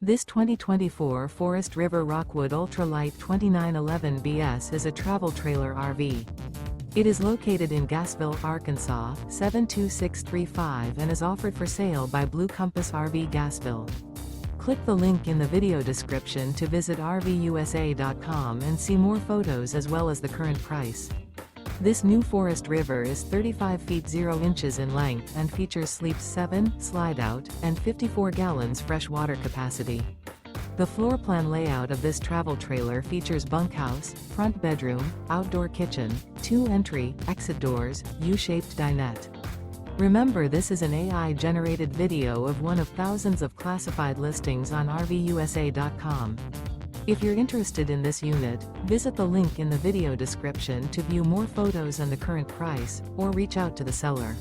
This 2024 Forest River Rockwood Ultralight 2911 BS is a travel trailer RV. It is located in Gassville, Arkansas, 72635 and is offered for sale by Blue Compass RV Gassville. Click the link in the video description to visit RVUSA.com and see more photos as well as the current price. This new Forest River is 35 feet 0 inches in length and features sleeps 7, Slideout, and 54 gallons fresh water capacity. The floor plan layout of this travel trailer features bunkhouse, front bedroom, outdoor kitchen, 2 entry, exit doors, U-shaped dinette. Remember, this is an AI-generated video of one of thousands of classified listings on RVUSA.com. If you're interested in this unit, visit the link in the video description to view more photos and the current price, or reach out to the seller.